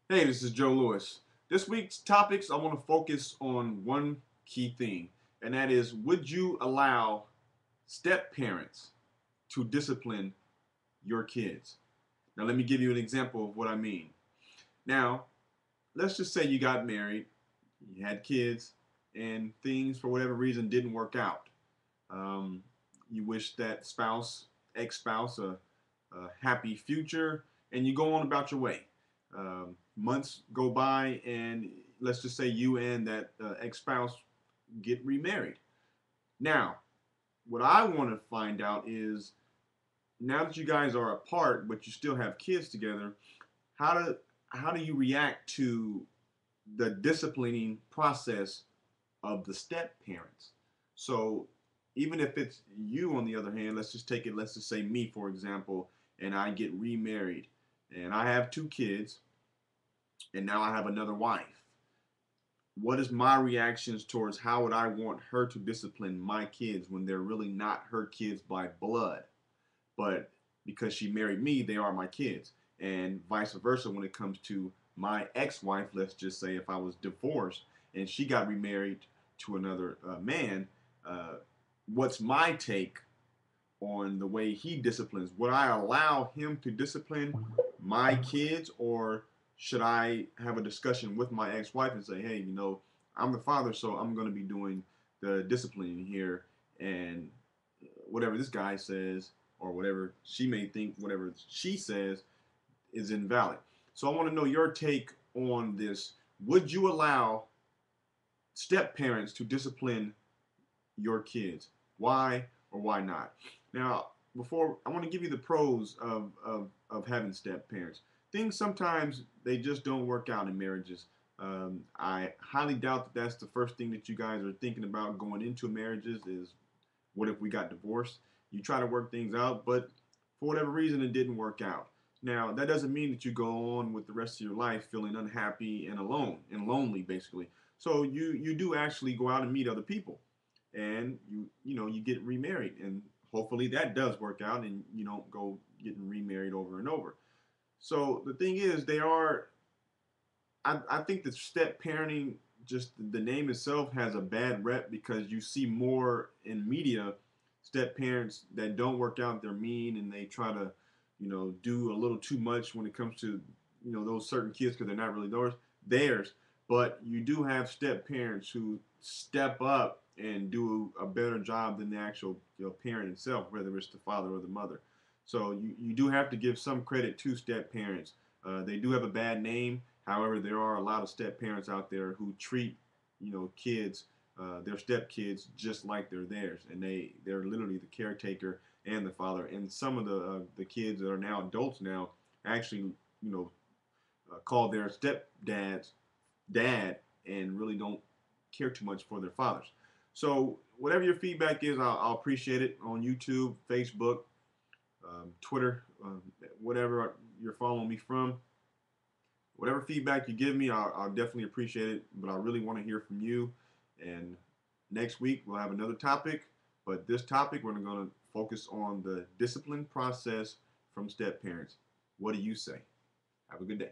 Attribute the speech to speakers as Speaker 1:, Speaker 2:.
Speaker 1: Hey, this is Joe Lewis. This week's topics, I want to focus on one key thing, and that is, would you allow step parents to discipline your kids? Now, let me give you an example of what I mean. Now, let's just say you got married, you had kids, and things for whatever reason didn't work out. Um, you wish that ex-spouse, a happy future, and you go on about your way. Months go by, and let's just say you and that ex-spouse get remarried. Now, what I want to find out is, now that you guys are apart, but you still have kids together, how do how do you react to the disciplining process of the step parents? So even if it's you, on the other hand, let's just take it, let's just say me, for example, and I get remarried and I have two kids and now I have another wife. What is my reactions towards how would I want her to discipline my kids when they're really not her kids by blood, but because she married me, they are my kids, and vice versa when it comes to my ex-wife. Let's just say if I was divorced and she got remarried to another man, uh, what's my take on the way he disciplines? Would I allow him to discipline my kids, or should I have a discussion with my ex-wife and say, hey, I'm the father, so I'm going to be doing the disciplining here, and whatever this guy says or whatever she may think, whatever she says is invalid. So I want to know your take on this. Would you allow step parents to discipline your kids? Why or why not? Now, before I want to give you the pros of having step parents. Things sometimes they just don't work out in marriages. I highly doubt that that's the first thing that you guys are thinking about going into marriages is, what if we got divorced? You try to work things out, but for whatever reason, it didn't work out. Now, that doesn't mean that you go on with the rest of your life feeling unhappy and alone and lonely, basically. So you do actually go out and meet other people, and you get remarried, and hopefully that does work out, and you don't go getting remarried over and over. So the thing is, I think that step parenting, just the name itself, has a bad rep because you see more in media step parents that don't work out. They're mean and they try to, do a little too much when it comes to, those certain kids because they're not really theirs. But you do have step parents who step up and do a better job than the actual parent itself, whether it's the father or the mother. So you do have to give some credit to step parents. They do have a bad name. However, there are a lot of step parents out there who treat, kids, their step kids, just like they're theirs, and they're literally the caretaker and the father. And some of the kids that are now adults now actually, call their stepdads dad and really don't care too much for their fathers. So whatever your feedback is, I'll appreciate it on YouTube, Facebook, Twitter, whatever you're following me from. Whatever feedback you give me, I'll definitely appreciate it. But I really want to hear from you. And next week we'll have another topic. But this topic, we're going to focus on the discipline process from step parents. What do you say? Have a good day.